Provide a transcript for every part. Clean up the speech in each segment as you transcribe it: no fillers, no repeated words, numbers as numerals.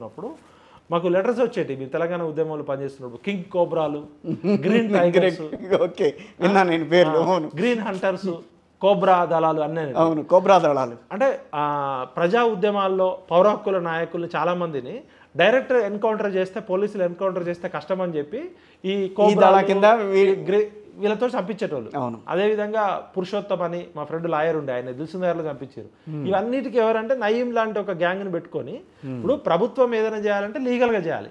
పనిచేస్తున్నప్పుడు మాకు లెటర్స్ వచ్చేటి మీరు తెలంగాణ ఉద్యమంలో పనిచేస్తున్నప్పుడు కింగ్ కోబ్రాలు, గ్రీన్ టైగర్స్, ఓకే విన్నా నేను పేర్లు, గ్రీన్ హంటర్స్, కోబ్రా దళాలు అన్నీ. అవును, కోబ్రా దళాలు అంటే ప్రజా ఉద్యమాల్లో పౌర హక్కుల నాయకులు చాలామందిని డైరెక్ట్ ఎన్కౌంటర్ చేస్తే, పోలీసులు ఎన్కౌంటర్ చేస్తే కష్టం అని చెప్పి ఈ కోబ్రా కింద వీళ్ళతో చంపించేటోళ్ళు. అదేవిధంగా పురుషోత్తం అని మా ఫ్రెండ్ లాయర్ ఉండే, ఆయన దిల్సుఖ్నగర్లో చంపించారు. ఇవన్నిటికీ ఎవరంటే నయీం లాంటి ఒక గ్యాంగ్ని పెట్టుకొని ఇప్పుడు ప్రభుత్వం ఏదైనా చేయాలంటే లీగల్గా చేయాలి,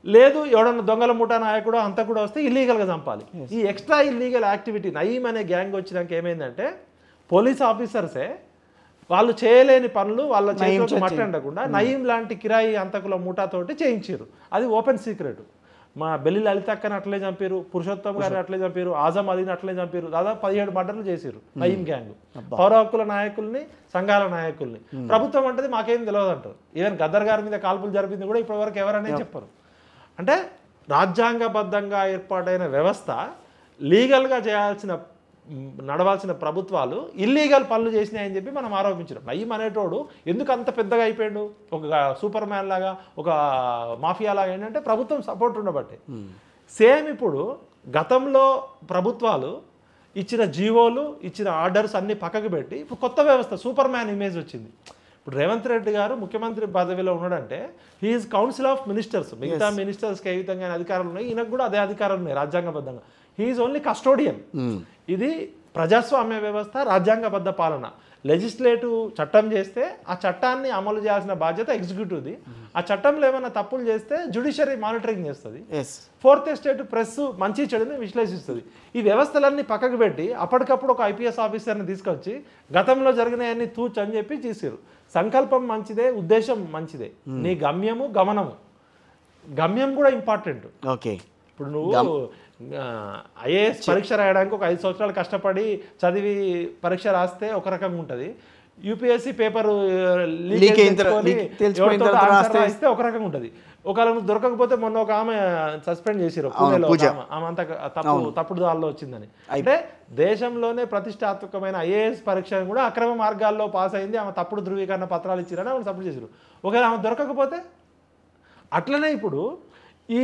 లేదు ఎవడన్నా దొంగల ముఠా నాయకుడు అంతా కూడా వస్తే ఇల్లీగల్గా చంపాలి. ఈ ఎక్స్ట్రా ఇల్లీగల్ యాక్టివిటీ నయీం అనే గ్యాంగ్ వచ్చినాక ఏమైందంటే పోలీస్ ఆఫీసర్సే వాళ్ళు చేయలేని పనులు వాళ్ళ చేతిలోకి మట్టండకుండా నయీం లాంటి కిరాయి అంతకుల ముఠాతోటి చేయించారు. అది ఓపెన్ సీక్రెట్. మా బెల్లి లలితక్కని అట్లే చంపారు, పురుషోత్తం గారిని అట్లే చంపారు, ఆజం అలీని అట్లే చంపారు. దాదాపు 17 మర్డర్లు చేశారు నయీం గ్యాంగ్. పౌర హక్కుల నాయకుల్ని, సంఘాల నాయకుల్ని. ప్రభుత్వం అంటే మాకేం తెలియదు అంటారు. ఈవెన్ గద్దర్ గారి మీద కాల్పులు జరిపింది కూడా ఇప్పటివరకు ఎవరనే చెప్పరు. అంటే రాజ్యాంగబద్ధంగా ఏర్పాటైన వ్యవస్థ లీగల్గా నడవాల్సిన ప్రభుత్వాలు ఇల్లీగల్ పనులు చేసినాయని చెప్పి మనం ఆరోపించడం. నయీం అనేటోడు ఎందుకు అంత పెద్దగా అయిపోయాడు, ఒక సూపర్ మ్యాన్ లాగా, ఒక మాఫియా లాగా ఏంటంటే ప్రభుత్వం సపోర్ట్ ఉండబట్టే. సేమ్ ఇప్పుడు గతంలో ప్రభుత్వాలు ఇచ్చిన జీవోలు, ఇచ్చిన ఆర్డర్స్ అన్ని పక్కకు పెట్టి ఇప్పుడు కొత్త వ్యవస్థ సూపర్ మ్యాన్ ఇమేజ్ వచ్చింది. ఇప్పుడు రేవంత్ రెడ్డి గారు ముఖ్యమంత్రి పదవిలో ఉన్నాడంటే హీఈస్ కౌన్సిల్ ఆఫ్ మినిస్టర్స్. మిగతా మినిస్టర్స్కి ఏ విధంగా అధికారాలు ఉన్నాయి, ఈయనకు కూడా అదే అధికారాలు ఉన్నాయి రాజ్యాంగబద్ధంగా. He is only custodian. ఇది ప్రజాస్వామ్య వ్యవస్థ, రాజ్యాంగబద్ధ పాలన. లెజిస్లేటివ్ చట్టం చేస్తే ఆ చట్టాన్ని అమలు చేయాల్సిన బాధ్యత ఎగ్జిక్యూటివ్ది. ఆ చట్టంలో ఏమైనా తప్పులు చేస్తే జ్యుడిషియరీ మానిటరింగ్ చేస్తుంది. ఫోర్త్ ఎస్టేట్ ప్రెస్ మంచి చెడుని విశ్లేషిస్తుంది. ఈ వ్యవస్థలన్నీ పక్కకు పెట్టి అప్పటికప్పుడు ఒక ఐపీఎస్ ఆఫీసర్ని తీసుకొచ్చి గతంలో జరిగినవన్నీ తూచ్ అని చెప్పి చేసారు. సంకల్పం మంచిదే, ఉద్దేశం మంచిదే, నీ గమ్యము గమనము. గమ్యం కూడా ఇంపార్టెంట్. ఓకే, ఇప్పుడు నువ్వు ఐఏఎస్ పరీక్ష రాయడానికి ఒక 5 సంవత్సరాలు కష్టపడి చదివి పరీక్ష రాస్తే ఒక రకంగా ఉంటుంది. యూపీఎస్సీ పేపర్ లీక్ ఇస్తే ఒక రకంగా ఉంటుంది. ఒకవేళ దొరకకపోతే మొన్న ఒక ఆమె సస్పెండ్ చేసిరు పూణేలో, ఆమె అంతా తప్పుడు దారిలో వచ్చిందని. అంటే దేశంలోనే ప్రతిష్టాత్మకమైన ఐఏఎస్ పరీక్ష కూడా అక్రమ మార్గాల్లో పాస్ అయింది, ఆమె తప్పుడు ధృవీకరణ పత్రాలు ఇచ్చిరని ఆమె సపోర్ట్ చేసారు. ఒకవేళ ఆమె దొరకకపోతే అట్లనే ఇప్పుడు ఈ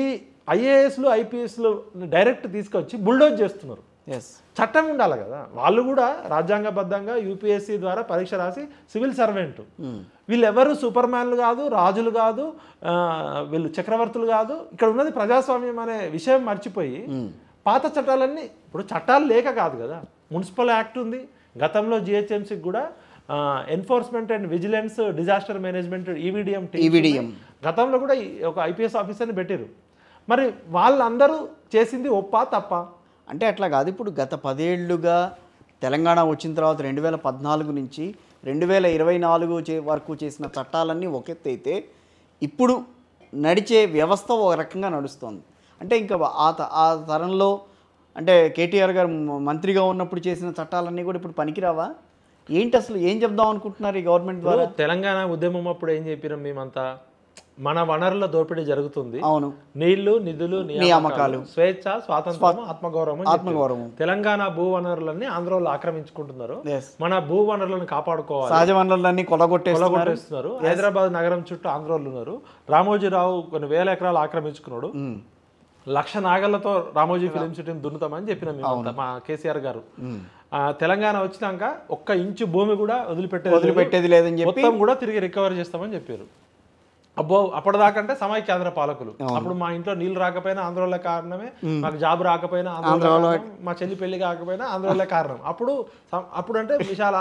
ఐఏఎస్లు ఐపీఎస్లు డైరెక్ట్ తీసుకొచ్చి బుల్డోజ్ చేస్తున్నారు. చట్టం ఉండాలి కదా, వాళ్ళు కూడా రాజ్యాంగబద్ధంగా యూపీఎస్సీ ద్వారా పరీక్ష రాసి సివిల్ సర్వెంట్. వీళ్ళు ఎవరు సూపర్ మ్యాన్లు కాదు, రాజులు కాదు, వీళ్ళు చక్రవర్తులు కాదు. ఇక్కడ ఉన్నది ప్రజాస్వామ్యం అనే విషయం మర్చిపోయి పాత చట్టాలన్నీ, ఇప్పుడు చట్టాలు లేక కాదు కదా, మున్సిపల్ యాక్ట్ ఉంది. గతంలో జిహెచ్ఎంసీకి కూడా enforcement and vigilance disaster management EVDM గతంలో కూడా ఒక ఐపీఎస్ ఆఫీసర్ని పెట్టారు. మరి వాళ్ళందరూ చేసింది ఒప్పా తప్ప అంటే అట్లా కాదు. ఇప్పుడు గత 10 ఏళ్లుగా తెలంగాణ వచ్చిన తర్వాత 2014 నుంచి 2024 వరకు చేసిన చట్టాలన్నీ ఒక ఎత్తు అయితే ఇప్పుడు నడిచే వ్యవస్థ ఒక రకంగా నడుస్తుంది. అంటే ఇంకా ఆ తరంలో అంటే కేటీఆర్ గారు మంత్రిగా ఉన్నప్పుడు చేసిన చట్టాలన్నీ కూడా ఇప్పుడు పనికిరావా ఏంటి? అసలు ఏం చెప్దాం అనుకుంటున్నారు ఈ గవర్నమెంట్ ద్వారా? తెలంగాణ ఉద్యమం అప్పుడు ఏం చెప్పినాం మేమంతా, మన వనరుల దోపిడీ జరుగుతుంది, అవును, నీళ్లు, నిధులు, నియామకాలు, స్వేచ్ఛ, స్వాతంత్రం, ఆత్మగౌరవం. తెలంగాణ భూ వనరులన్నీ ఆంధ్రలో ఆక్రమించుకుంటున్నారు. మన భూ వనరులను కాపాడుకోవాలి, సహజ వనరులన్నీ కొలగొట్టేస్తున్నారు. హైదరాబాద్ నగరం చుట్టూ ఆంధ్రోళ్ళు ఉన్నారు. రామోజీరావు కొన్ని 1000 ఎకరాలు ఆక్రమించుకున్నాడు. 1,00,000 నాగళ్లతో రామోజీ ఫిలిం సిటీని దున్నుతామని చెప్పిన మా కేసీఆర్ గారు. తెలంగాణ వచ్చినాక 1 ఇంచు భూమి కూడా వదిలిపెట్టేది లేదని చెప్పి మొత్తం కూడా తిరిగి రికవర్ చేస్తామని చెప్పారు. అబ్బో అప్పటిదాకంటే సమైక్యాంధ్ర పాలకులు. అప్పుడు మా ఇంట్లో నీళ్ళు రాకపోయినా ఆంధ్రోళ్ళ కారణమే, మాకు జాబ్ రాకపోయినా ఆంధ్రోళ్ళ, మా చెల్లి పెళ్లి కాకపోయినా ఆంధ్రోళ్ళ కారణం. అప్పుడు అంటే విశాల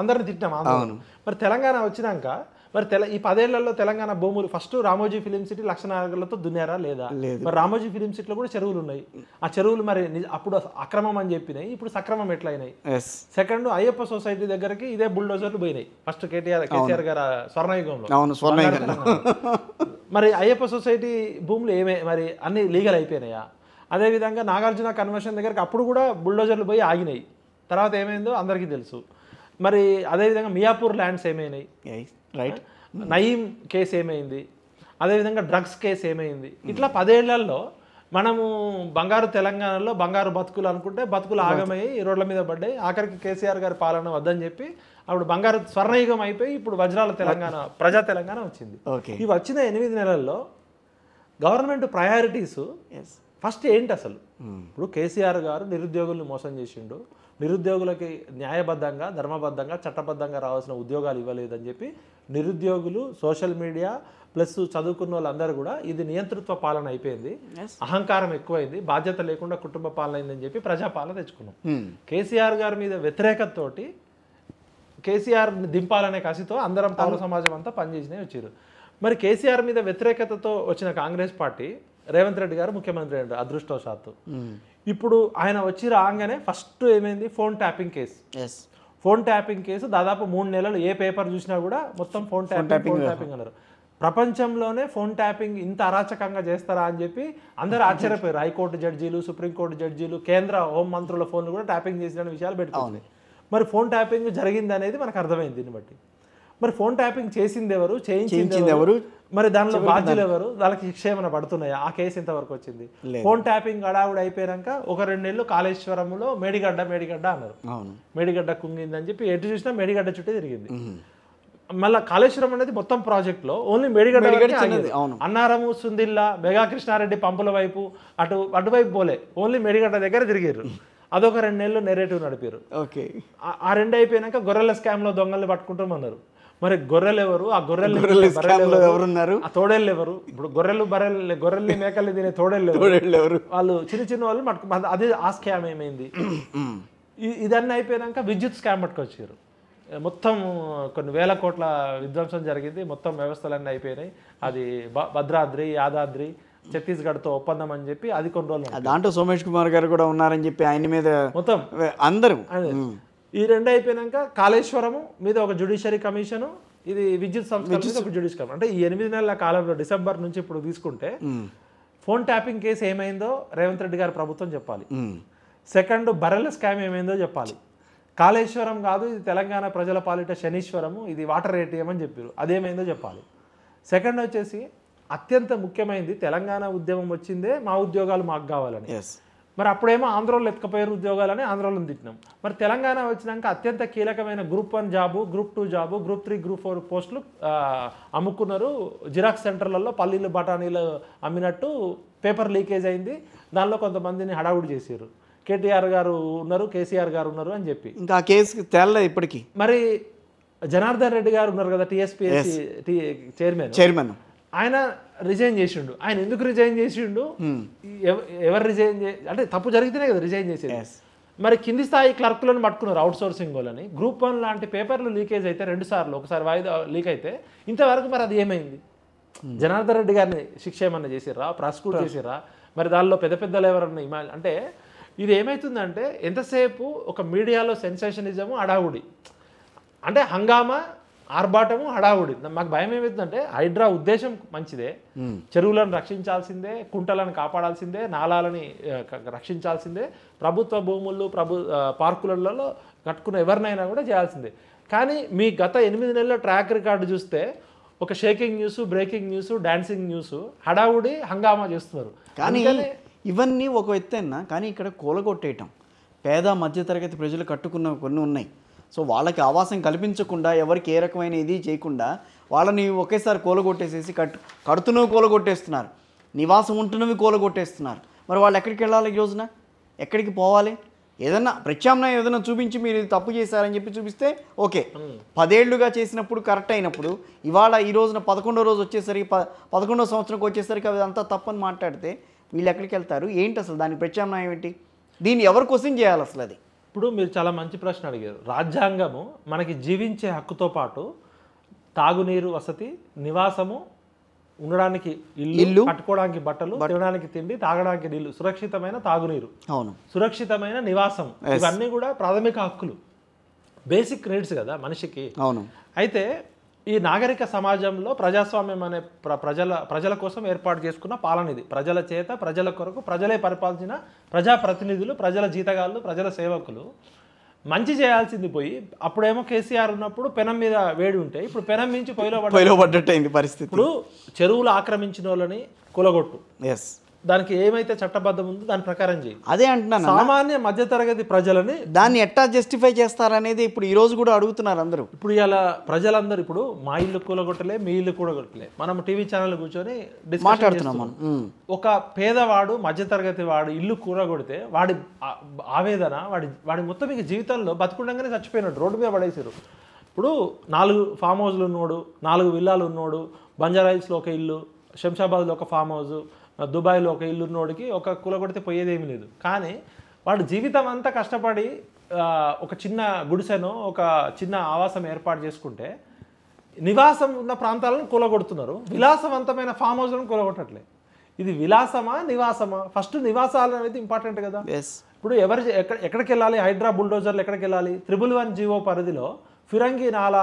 అందరిని తిట్టాం ఆంధ్రోళ్ళు. మరి తెలంగాణ వచ్చినాక మరి ఈ 10 ఏళ్లలో తెలంగాణ భూములు ఫస్ట్ రామోజీ ఫిలిం సిటీ 1,00,000 నాగళ్లతో దున్నారా లేదా? మరి రామోజీ ఫిలిం సిటీలో కూడా చెరువులు ఉన్నాయి. ఆ చెరువులు మరి అప్పుడు అక్రమం అని చెప్పినాయి, ఇప్పుడు సక్రమం ఎట్లయినాయి? సెకండ్, అయ్యప్ప సొసైటీ దగ్గరికి ఇదే బుల్డోజర్లు పోయినాయి ఫస్ట్ కేసీఆర్ గారు స్వర్ణయుగంలో. మరి అయ్యప్ప సొసైటీ భూములు మరి అన్ని లీగల్ అయిపోయినాయా? అదేవిధంగా నాగార్జున కన్వెన్షన్ దగ్గరికి అప్పుడు కూడా బుల్డోజర్లు పోయి ఆగినాయి. తర్వాత ఏమైందో అందరికీ తెలుసు. మరి అదేవిధంగా మియాపూర్ ల్యాండ్స్ ఏమైనాయి, రైట్? నయీం కేసు ఏమైంది, అదేవిధంగా డ్రగ్స్ కేసు ఏమైంది? ఇట్లా 10 ఏళ్లలో మనము బంగారు తెలంగాణలో బంగారు బతుకులు అనుకుంటే బతుకులు ఆగమయ్యి రోడ్ల మీద పడ్డాయి. ఆఖరికి కేసీఆర్ గారి పాలన వద్దని చెప్పి అప్పుడు బంగారు స్వర్ణయుగం అయిపోయి ఇప్పుడు వజ్రాల తెలంగాణ ప్రజా తెలంగాణ వచ్చింది. ఈ వచ్చిన 8 నెలల్లో గవర్నమెంట్ ప్రయారిటీస్ ఫస్ట్ ఏంటి అసలు? ఇప్పుడు కేసీఆర్ గారు నిరుద్యోగుల్ని మోసం చేసిండు, నిరుద్యోగులకి న్యాయబద్ధంగా ధర్మబద్ధంగా చట్టబద్ధంగా రావాల్సిన ఉద్యోగాలు ఇవ్వలేదని చెప్పి నిరుద్యోగులు సోషల్ మీడియా ప్లస్ చదువుకున్న వాళ్ళందరూ కూడా ఇది నియంతృత్వ పాలన అయిపోయింది, అహంకారం ఎక్కువైంది, బాధ్యత లేకుండా కుటుంబ పాలన అయిందని చెప్పి ప్రజాపాలన తెచ్చుకున్నాం. కేసీఆర్ గారి మీద వ్యతిరేకతతోటి కేసీఆర్ని దింపాలనే కసితో అందరం పౌర సమాజం అంతా పనిచేసినే వచ్చారు. మరి కేసీఆర్ మీద వ్యతిరేకతతో వచ్చిన కాంగ్రెస్ పార్టీ రేవంత్ రెడ్డి గారు ముఖ్యమంత్రి అయ్యారు అదృష్టవశాత్తు. ఇప్పుడు ఆయన వచ్చి రాగానే ఫస్ట్ ఏమైంది? Phone tapping case. Phone tapping case దాదాపు 3 నెలలు ఏ పేపర్ చూసినా కూడా మొత్తం ఫోన్ ట్యాపింగ్ అన్నారు. ప్రపంచంలోనే ఫోన్ ట్యాపింగ్ ఇంత అరాచకంగా చేస్తారా అని చెప్పి అందరూ ఆశ్చర్యపోయారు. హైకోర్టు జడ్జీలు, సుప్రీంకోర్టు జడ్జీలు, కేంద్ర హోం మంత్రుల ఫోన్లు కూడా ట్యాపింగ్ చేసిన విషయాలు పెట్టుకోవాలి. మరి ఫోన్ ట్యాపింగ్ జరిగింది అనేది మనకు అర్థమైంది దీన్ని బట్టి. మరి ఫోన్ ట్యాపింగ్ చేసింది ఎవరు, చేయించింది ఎవరు, మరి దానిలో బాధ్యులు ఎవరు, దానికి శిక్ష ఏమైనా పడుతున్నాయా? ఆ కేసు ఎంతవరకు వచ్చింది? ఫోన్ ట్యాపింగ్ అడావుడు అయిపోయాక 1-2 నెలలు కాళేశ్వరంలో మేడిగడ్డ అన్నారు. మేడిగడ్డ కుంగిందని చెప్పి ఎటు చూసినా మేడిగడ్డ చుట్టే తిరిగింది. మళ్ళీ కాళేశ్వరం అనేది మొత్తం ప్రాజెక్ట్ లో ఓన్లీ మేడిగడ్డ, అన్నారము, సుందిల్లా, మెగా కృష్ణారెడ్డి పంపుల వైపు అటువైపు పోలే, ఓన్లీ మేడిగడ్డ దగ్గర తిరిగారు. అదొక 2 నెలలు నెరేటివ్ నడిపారు. ఆ 2 అయిపోయినాక గొర్రెల స్కామ్ లో దొంగల్ని పట్టుకుంటామన్నారు. మరి గొర్రెలు ఎవరు, ఆ గొర్రెలు ఎవరున్నారు, ఆ తోడేళ్ళు ఎవరు? ఇప్పుడు గొర్రెల్ని మేకల్ని తినే తోడేళ్ళు ఎవరు? వాళ్ళు చిన్న వాళ్ళు అది ఆ స్కామ్ ఏమైంది? ఇదన్నీ అయిపోయినాక విద్యుత్ స్కామ్ పట్టుకొచ్చారు. మొత్తం కొన్ని వేల కోట్ల విధ్వంసం జరిగింది, మొత్తం వ్యవస్థలన్నీ అయిపోయినాయి. అది భద్రాద్రి, యాదాద్రి, ఛత్తీస్గఢ్తో ఒప్పందం అని చెప్పి అది కొన్ని రోజులు దాంట్లో సోమేష్ కుమార్ గారు కూడా ఉన్నారని చెప్పి ఆయన మీద మొత్తం అందరూ. ఈ 2 అయిపోయినాక కాళేశ్వరము మీద ఒక జ్యుడిషియరీ కమిషను, ఇది విద్యుత్ సంస్థ మీద ఒక జ్యుడిషియరీ కమిషన్. అంటే ఈ 8 నెలల కాలంలో డిసెంబర్ నుంచి ఇప్పుడు తీసుకుంటే ఫోన్ ట్యాపింగ్ కేసు ఏమైందో రేవంత్ రెడ్డి గారి ప్రభుత్వం చెప్పాలి. సెకండ్ బర్రెల స్కామ్ ఏమైందో చెప్పాలి. కాళేశ్వరం కాదు ఇది తెలంగాణ ప్రజల పాలిట శనీశ్వరము, ఇది వాటర్ ఏటీఎం అని చెప్పారు, అదేమైందో చెప్పాలి. సెకండ్ వచ్చేసి అత్యంత ముఖ్యమైనది, తెలంగాణ ఉద్యమం వచ్చిందే మా ఉద్యోగాలు మాకు కావాలని. మరి అప్పుడేమో ఆంధ్రోళ్ళు ఎత్తుకపోయారు ఉద్యోగాలని ఆంధ్రోళ్ళని తిట్టినాం. మరి తెలంగాణ వచ్చినాక అత్యంత కీలకమైన group 1 job, group 2 job, group 3, group 4 పోస్టులు అమ్ముకున్నారు. జిరాక్స్ సెంటర్లలో పల్లీలు బఠానీలు అమ్మినట్టు పేపర్ లీకేజ్ అయింది, దానిలో కొంతమందిని హడావుడి చేశారు. కేటీఆర్ గారు ఉన్నారు, కేసీఆర్ గారు ఉన్నారు అని చెప్పి ఇంకా కేసు తేలలేదు ఇప్పటికీ. మరి జనార్దన్ రెడ్డి గారు ఉన్నారు కదా టీఎస్పీఎస్సీ చైర్మన్, ఆయన రిజైన్ చేసిండు. ఆయన ఎందుకు రిజైన్ చేసిండు, ఎవరు రిజైన్ అంటే తప్పు జరిగితేనే కదా రిజైన్ చేసేది. మరి కింది స్థాయి క్లర్కులను పట్టుకున్నారు అవుట్ సోర్సింగ్ వాళ్ళని. గ్రూప్ 1 లాంటి పేపర్లు లీకేజ్ అయితే 2 సార్లు, ఒకసారి వాయిదా లీక్ అయితే ఇంతవరకు మరి అది ఏమైంది? జనార్దన్ రెడ్డి గారిని శిక్ష ఏమన్నా చేసిర్రా, ప్రాసిక్యూట్ చేసిర్రా? మరి దానిలో పెద్దలు ఎవరన్నా అంటే ఇది ఏమవుతుందంటే ఎంతసేపు ఒక మీడియాలో సెన్సేషనిజము, హడావుడి, అంటే హంగామా, ఆర్భాటము, హడావుడి. మాకు భయం ఏమవుతుందంటే హైడ్రా ఉద్దేశం మంచిదే, చెరువులను రక్షించాల్సిందే, కుంటలను కాపాడాల్సిందే, నాలాలని రక్షించాల్సిందే, ప్రభుత్వ భూములు పార్కులలో కట్టుకున్న ఎవరినైనా కూడా చేయాల్సిందే. కానీ మీ గత 8 నెలల ట్రాక్ రికార్డు చూస్తే ఒక shaking news, breaking news, dancing news, హడావుడి, హంగామా చేస్తున్నారు. కానీ ఇవన్నీ ఒక ఎత్తైనా కానీ ఇక్కడ కూలగొట్టేయటం, పేద మధ్యతరగతి ప్రజలు కట్టుకున్న కొన్ని ఉన్నాయి. సో వాళ్ళకి ఆవాసం కల్పించకుండా, ఎవరికి ఏ రకమైన ఇది చేయకుండా వాళ్ళని ఒకేసారి కూలగొట్టేసేసి కడుతున్నవి కూలగొట్టేస్తున్నారు, నివాసం ఉంటున్నవి కూలగొట్టేస్తున్నారు. మరి వాళ్ళు ఎక్కడికి వెళ్ళాలి? ఈ రోజున ఎక్కడికి పోవాలి? ఏదన్నా ప్రత్యామ్నాయం ఏదైనా చూపించి మీరు ఇది తప్పు చేశారని చెప్పి చూపిస్తే ఓకే. 10 ఏళ్లుగా చేసినప్పుడు కరెక్ట్ అయినప్పుడు ఇవాళ ఈ రోజున 11వ రోజు వచ్చేసరికి 11వ సంవత్సరంకి వచ్చేసరికి అది అంతా తప్పని మాట్లాడితే వీళ్ళు ఎక్కడికి వెళ్తారు? ఏంటి అసలు దాని ప్రత్యామ్నాయం ఏంటి? దీన్ని ఎవరు క్వశ్చన్ చేయాలి అసలు? అది ఇప్పుడు మీరు చాలా మంచి ప్రశ్న అడిగారు. రాజ్యాంగము మనకి జీవించే హక్కుతో పాటు తాగునీరు, వసతి, నివాసము, ఉండడానికి ఇల్లు, కట్టుకోవడానికి బట్టలు, తినడానికి తిండి, తాగడానికి నీళ్లు, సురక్షితమైన తాగునీరు, అవును, సురక్షితమైన నివాసం, ఇవన్నీ కూడా ప్రాథమిక హక్కులు, బేసిక్ నీడ్స్ కదా మనిషికి. అవును. అయితే ఈ నాగరిక సమాజంలో ప్రజాస్వామ్యం అనే ప్రజల కోసం ఏర్పాటు చేసుకున్న పాలన ఇది. ప్రజల చేత, ప్రజల కొరకు, ప్రజలే పరిపాలించిన ప్రజాప్రతినిధులు, ప్రజల జీతగాళ్ళు, ప్రజల సేవకులు మంచి చేయాల్సింది పోయి, అప్పుడేమో కేసీఆర్ ఉన్నప్పుడు పెనం మీద వేడి ఉంటే ఇప్పుడు పెనం మించి పొయ్యిలో పడ్డట్టయింది పరిస్థితి. ఇప్పుడు చెరువులు ఆక్రమించిన వాళ్ళని కూలగొట్టు, దానికి ఏమైతే చట్టబద్ధం ఉందో దాని ప్రకారం చేయి. అదే అంటున్నాను, సామాన్య మధ్యతరగతి ప్రజలని దాన్ని ఎట్టా జస్టిఫై చేస్తారనేది ఇప్పుడు ఈ రోజు కూడా అడుగుతున్నారు అందరూ. ఇప్పుడు ఇలా ప్రజలందరూ ఇప్పుడు మా ఇల్లు కూలగొట్టలే, మీ ఇల్లు కూలగొట్టలే, మనం టీవీ ఛానల్ కూర్చొని మాట్లాడుతున్నాం. ఒక పేదవాడు మధ్యతరగతి వాడు ఇల్లు కూలగొడితే వాడి ఆవేదన, వాడి మొత్తం ఇక జీవితంలో బతుకుండగానే చచ్చిపోయినాడు, రోడ్డు మీద పడేసారు. ఇప్పుడు 4 ఫామ్ హౌస్లు ఉన్నోడు, 4 విల్లాలు ఉన్నోడు, బంజారాహిల్స్లో ఒక ఇల్లు, శంషాబాద్లో ఒక ఫామ్ హౌస్, దుబాయ్లో ఒక ఇల్లు ఉన్నోడికి ఒక కూలగొడితే పోయేదేమీ లేదు. కానీ వాడు జీవితం అంతా కష్టపడి ఒక చిన్న గుడిసెను, ఒక చిన్న ఆవాసం ఏర్పాటు చేసుకుంటే నివాసం ఉన్న ప్రాంతాలను కూలగొడుతున్నారు, విలాసవంతమైన ఫామ్ హౌస్లను కూలగొట్టట్లే. ఇది విలాసమా నివాసమా? ఫస్ట్ నివాసాలు అనేది ఇంపార్టెంట్ కదా. ఇప్పుడు ఎక్కడికి వెళ్ళాలి? హైడ్రా బుల్డోజర్లు ఎక్కడికి వెళ్ళాలి? 111 జీవో పరిధిలో ఫిరంగి నాలా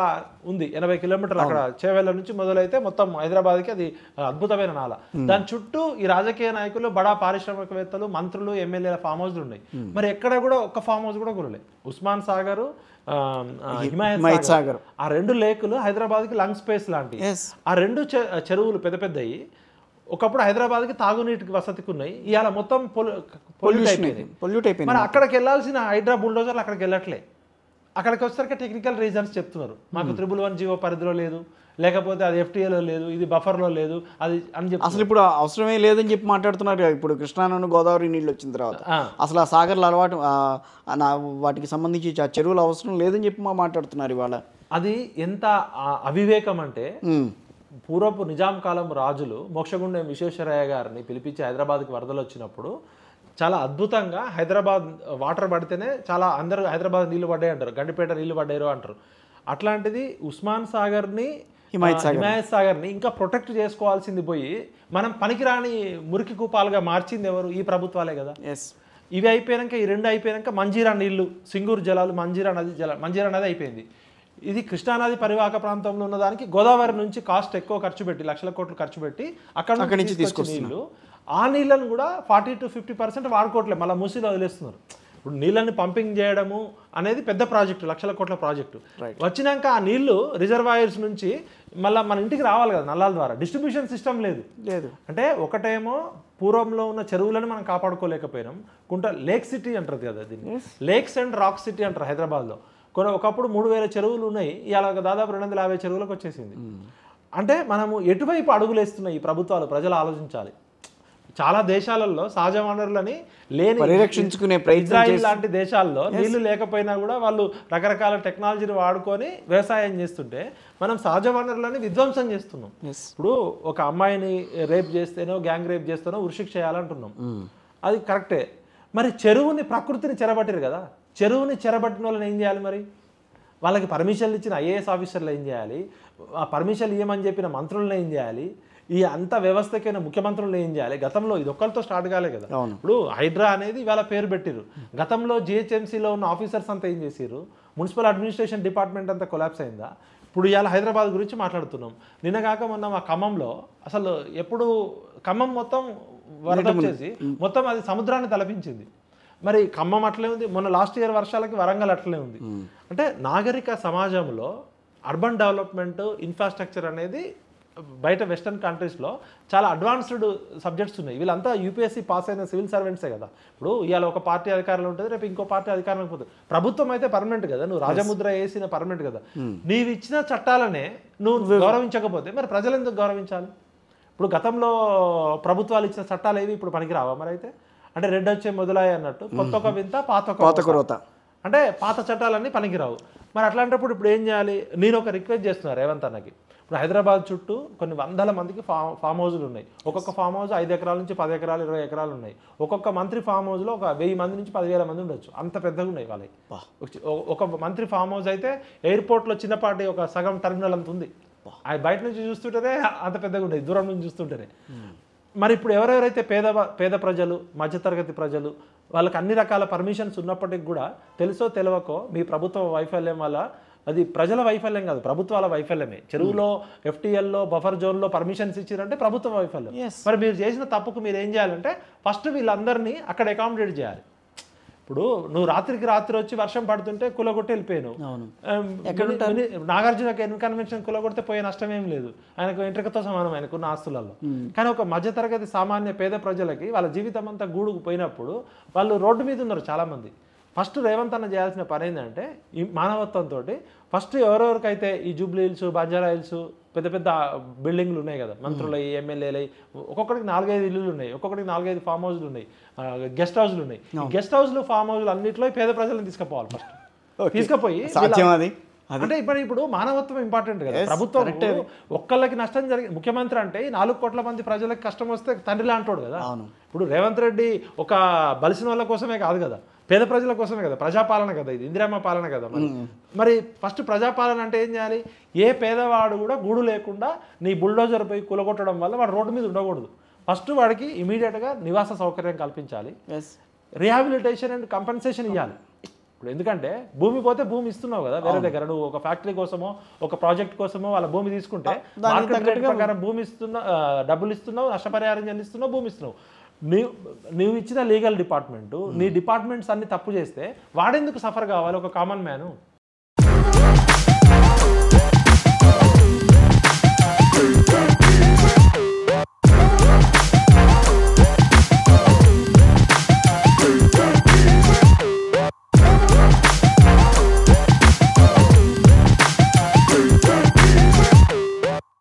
ఉంది, 80 కిలోమీటర్లు అక్కడ చేవెళ్ళ నుంచి మొదలైతే మొత్తం హైదరాబాద్కి అది అద్భుతమైన నాల. దాని చుట్టూ ఈ రాజకీయ నాయకులు, బడా పారిశ్రామికవేత్తలు, మంత్రులు, ఎమ్మెల్యేల ఫామ్ హౌస్లు ఉన్నాయి. మరి ఎక్కడ కూడా ఒక్క ఫామ్ హౌస్ కూడా గురలే. ఉస్మాన్ సాగర్, హిమాయత్ సాగర్, ఆ 2 లేకులు హైదరాబాద్కి లంగ్ స్పేస్ లాంటివి. ఆ 2 చెరువులు పెద్ద పెద్దవి ఒకప్పుడు హైదరాబాద్కి తాగునీటికి వసతికి ఉన్నాయి, ఇవాళ మొత్తం పొల్యూట్ అయిపోయింది. మరి అక్కడికి వెళ్ళాల్సిన హైడ్రా బుల్డోజర్లు అక్కడికి వెళ్ళట్లే. అక్కడికి వచ్చేసరికి టెక్నికల్ రీజన్స్ చెప్తున్నారు, మాకు 111 జీవో పరిధిలో లేదు, లేకపోతే అది FTA లో లేదు, ఇది బఫర్లో లేదు, అది అని చెప్పి. అసలు ఇప్పుడు అవసరమే లేదని చెప్పి మాట్లాడుతున్నారు. ఇప్పుడు కృష్ణా నుండి గోదావరి నీళ్ళు వచ్చిన తర్వాత అసలు ఆ సాగర్లు అలవాటు వాటికి సంబంధించి ఆ చెరువులు అవసరం లేదని చెప్పి మాట్లాడుతున్నారు ఇవాళ. అది ఎంత అవివేకం అంటే, పూర్వపు నిజాం కాలం రాజులు మోక్షగుండం విశ్వేశ్వరయ్య గారిని పిలిపించి హైదరాబాద్కి వరదలు వచ్చినప్పుడు చాలా అద్భుతంగా హైదరాబాద్ వాటర్ పడితేనే చాలా అందరూ హైదరాబాద్ నీళ్లు పడ్డాయి అంటారు, గండిపేట నీళ్లు పడ్డారు అంటారు. అట్లాంటిది ఉస్మాన్ సాగర్ని, హిమాయత్ సాగర్ని ఇంకా ప్రొటెక్ట్ చేసుకోవాల్సింది పోయి మనం పనికిరాని మురికి కూపాలుగా మార్చింది ఎవరు? ఈ ప్రభుత్వాలే కదా. ఇవి అయిపోయాక, ఈ 2 అయిపోయాక మంజీరా నీళ్లు, సింగూరు జలాలు, మంజీరా నది అయిపోయింది. ఇది కృష్ణానది పరివాహక ప్రాంతంలో ఉన్న దానికి గోదావరి నుంచి కాస్ట్ ఎక్కువ ఖర్చు పెట్టి, లక్షల కోట్లు ఖర్చు పెట్టి అక్కడ నుంచి తీసుకొచ్చిన నీళ్లు, ఆ నీళ్ళను కూడా 40 to 50% వాడుకోవట్లేదు, మళ్ళీ మూసిలో వదిలేస్తున్నారు. ఇప్పుడు నీళ్ళని పంపింగ్ చేయడము అనేది పెద్ద ప్రాజెక్టు, లక్షల కోట్ల ప్రాజెక్టు. వచ్చినాక ఆ నీళ్లు రిజర్వాయర్స్ నుంచి మళ్ళీ మన ఇంటికి రావాలి కదా నల్లాల ద్వారా. డిస్ట్రిబ్యూషన్ సిస్టమ్ లేదు. అంటే ఒకటేమో పూర్వంలో ఉన్న చెరువులను మనం కాపాడుకోలేకపోయినాం. లేక్ సిటీ అంటారు కదా దీన్ని, లేక్స్ అండ్ రాక్ సిటీ అంటారు హైదరాబాద్లో. ఒకప్పుడు 3000 చెరువులు ఉన్నాయి, ఇవాళ దాదాపు 250 చెరువులకు వచ్చేసింది. అంటే మనము ఎటువైపు అడుగులేస్తున్నాయి ఈ ప్రభుత్వాలు? ప్రజలు ఆలోచించాలి. చాలా దేశాలలో సహజ వనరులని లేని పరిరక్షించుకునే ఇజ్రాయిల్ లాంటి దేశాల్లో నీళ్లు లేకపోయినా కూడా వాళ్ళు రకరకాల టెక్నాలజీని వాడుకొని వ్యవసాయం చేస్తుంటే మనం సహజ వనరులని విధ్వంసం చేస్తున్నాం. ఇప్పుడు ఒక అమ్మాయిని రేప్ చేస్తేనో, గ్యాంగ్ రేప్ చేస్తేనో ఉరిశిక్ష చేయాలంటున్నాం, అది కరెక్టే. మరి చెరువుని, ప్రకృతిని చెరబట్టారు కదా, చెరువుని చెరబట్టిన వాళ్ళని ఏం చేయాలి? మరి వాళ్ళకి పర్మిషన్లు ఇచ్చిన IAS ఆఫీసర్లు ఏం చేయాలి? ఆ పర్మిషన్లు ఇవ్వమని చెప్పిన మంత్రులను ఏం చేయాలి? ఈ అంత వ్యవస్థకైన ముఖ్యమంత్రులు ఏం చేయాలి? గతంలో ఇది ఒక్కరితో స్టార్ట్ కాలే కదా. ఇప్పుడు హైడ్రా అనేది ఇవాళ పేరు పెట్టిరు, గతంలో GHMCలో ఉన్న ఆఫీసర్స్ అంతా ఏం చేసిరు? మున్సిపల్ అడ్మినిస్ట్రేషన్ డిపార్ట్మెంట్ అంతా కొలాప్స్ అయిందా? ఇప్పుడు ఇవాళ హైదరాబాద్ గురించి మాట్లాడుతున్నాం. నిన్నగాక మొన్న మా ఖమ్మంలో అసలు ఎప్పుడు ఖమ్మం మొత్తం వరద వచ్చేసి మొత్తం అది సముద్రాన్ని తలపించింది. మరి ఖమ్మం అట్లే ఉంది, మొన్న లాస్ట్ ఇయర్ వర్షాలకి వరంగల్ అట్లే ఉంది. అంటే నాగరిక సమాజంలో అర్బన్ డెవలప్మెంట్, ఇన్ఫ్రాస్ట్రక్చర్ అనేది బయట వెస్టర్న్ కంట్రీస్లో చాలా అడ్వాన్స్డ్ సబ్జెక్ట్స్ ఉన్నాయి. వీళ్ళంతా UPSC పాస్ అయిన సివిల్ సర్వెంట్సే కదా. ఇప్పుడు ఇవాళ ఒక పార్టీ అధికారంలో ఉంటుంది, రేపు ఇంకో పార్టీ అధికారంలో పోతుంది. ప్రభుత్వం అయితే పర్మనెంట్ కదా, నువ్వు రాజముద్ర వేసిన పర్మనెంట్ కదా. నీవు ఇచ్చిన చట్టాలనే నువ్వు గౌరవించకపోతే మరి ప్రజలు ఎందుకు గౌరవించాలి? ఇప్పుడు గతంలో ప్రభుత్వాలు ఇచ్చిన చట్టాలు ఏవి ఇప్పుడు పనికి రావా? మరి అయితే అంటే రెడ్ వచ్చే మొదలయ్యి అన్నట్టు కొత్త ఒక వింత పాత కొరత, అంటే పాత చట్టాలన్నీ పనికిరావు. మరి అట్లాంటప్పుడు ఇప్పుడు ఏం చేయాలి? నేను ఒక రిక్వెస్ట్ చేస్తున్నాను రేవంత్ అన్నకి. ఇప్పుడు హైదరాబాద్ చుట్టూ కొన్ని వందల మందికి ఫామ్ హౌస్లు ఉన్నాయి. ఒక్కొక్క ఫామ్ హౌస్ 5 ఎకరాల నుంచి 10 ఎకరాలు 20 ఎకరాలు ఉన్నాయి. ఒక్కొక్క మంత్రి ఫామ్ హౌస్లో ఒక 1000 మంది నుంచి 10,000 మంది ఉండొచ్చు, అంత పెద్దగా ఉన్నాయి వాళ్ళకి. ఒక మంత్రి ఫామ్ హౌస్ అయితే ఎయిర్పోర్ట్లో చిన్నపాటి ఒక సగం టర్మినల్ అంత ఉంది. అది బయట నుంచి చూస్తుంటేనే అంత పెద్దగా ఉండేది, దూరం నుంచి చూస్తుంటేనే. మరి ఇప్పుడు ఎవరెవరైతే పేద ప్రజలు, మధ్యతరగతి ప్రజలు, వాళ్ళకి అన్ని రకాల పర్మిషన్స్ ఉన్నప్పటికీ కూడా తెలుసో తెలియకో మీ ప్రభుత్వ వైఫల్యం వల్ల, అది ప్రజల వైఫల్యం కాదు, ప్రభుత్వాల వైఫల్యమే. చెరువులో FTLలో బఫర్ జోన్లో పర్మిషన్స్ ఇచ్చారంటే ప్రభుత్వ వైఫల్యం. మరి మీరు చేసిన తప్పుకు మీరు ఏం చేయాలంటే ఫస్ట్ వీళ్ళందరినీ అక్కడ అకామిడేట్ చేయాలి. ఇప్పుడు నువ్వు రాత్రికి రాత్రి వచ్చి వర్షం పడుతుంటే కులగొట్టి వెళ్ళిపోయాను. అవును. నాగార్జునకి ఇన్కన్వెన్షన్ కులగొడితే పోయే నష్టం ఏం లేదు, ఆయనకు ఇంట్రికతో సమానం ఆయనకున్న ఆస్తులలో. కానీ ఒక మధ్యతరగతి సామాన్య పేద ప్రజలకి వాళ్ళ జీవితం అంతా గూడుకు పోయినప్పుడు వాళ్ళు రోడ్డు మీద ఉన్నారు చాలామంది. ఫస్ట్ రేవంత్ అన్న చేయాల్సిన పని ఏంటంటే ఈ మానవత్వంతో ఫస్ట్ ఎవరెవరికైతే ఈ జూబ్లీ హిల్స్, బంజారా హిల్స్ పెద్ద పెద్ద బిల్డింగ్లు ఉన్నాయి కదా, మంత్రులై, ఎమ్మెల్యేలై, ఒక్కొక్కడికి 4-5 ఇల్లులు ఉన్నాయి, ఒక్కొక్కడికి 4-5 ఫామ్ హౌస్లు ఉన్నాయి, గెస్ట్ హౌస్లు ఉన్నాయి. గెస్ట్ హౌస్లు, ఫామ్ హౌస్లు అన్నింటిలో పేద ప్రజలను తీసుకుపోవాలి. ఫస్ట్ తీసుకుపోయి అంటే ఇప్పుడు మానవత్వం ఇంపార్టెంట్ కదా. ప్రభుత్వం ఒక్కళ్ళకి నష్టం జరిగి, ముఖ్యమంత్రి అంటే 4 కోట్ల మంది ప్రజలకు కష్టం వస్తే తండ్రిలా అంటాడు కదా. ఇప్పుడు రేవంత్ రెడ్డి ఒక బలిసిన వాళ్ళ కోసమే కాదు కదా, పేద ప్రజల కోసమే కదా, ప్రజాపాలన కదా, ఇది ఇందిరమ్మ పాలన కదా. మరి ఫస్ట్ ప్రజాపాలన అంటే ఏం చేయాలి? ఏ పేదవాడు కూడా గూడు లేకుండా నీ బుల్డోజర్ పోయి కూలగొట్టడం వల్ల వాడు రోడ్డు మీద ఉండకూడదు. ఫస్ట్ వాడికి ఇమీడియట్గా నివాస సౌకర్యం కల్పించాలి, రిహాబిలిటేషన్ అండ్ కంపెన్సేషన్ ఇవ్వాలి. ఇప్పుడు ఎందుకంటే భూమి పోతే భూమి ఇస్తున్నావు కదా వేరే దగ్గర, నువ్వు ఒక ఫ్యాక్టరీ కోసమో ఒక ప్రాజెక్ట్ కోసమో వాళ్ళ భూమి తీసుకుంటే మార్కెట్ రేట్ ప్రకారం భూమి ఇస్తున్నావు, డబ్బులు ఇస్తున్నావు, నష్టపరిహారం చెల్లిస్తున్నావు, భూమి ఇస్తున్నావు. నువ్వు ఇచ్చిన లీగల్ డిపార్ట్మెంటు, నీ డిపార్ట్మెంట్స్ అన్ని తప్పు చేస్తే వాడెందుకు సఫర్ కావాలి ఒక కామన్ మ్యాను?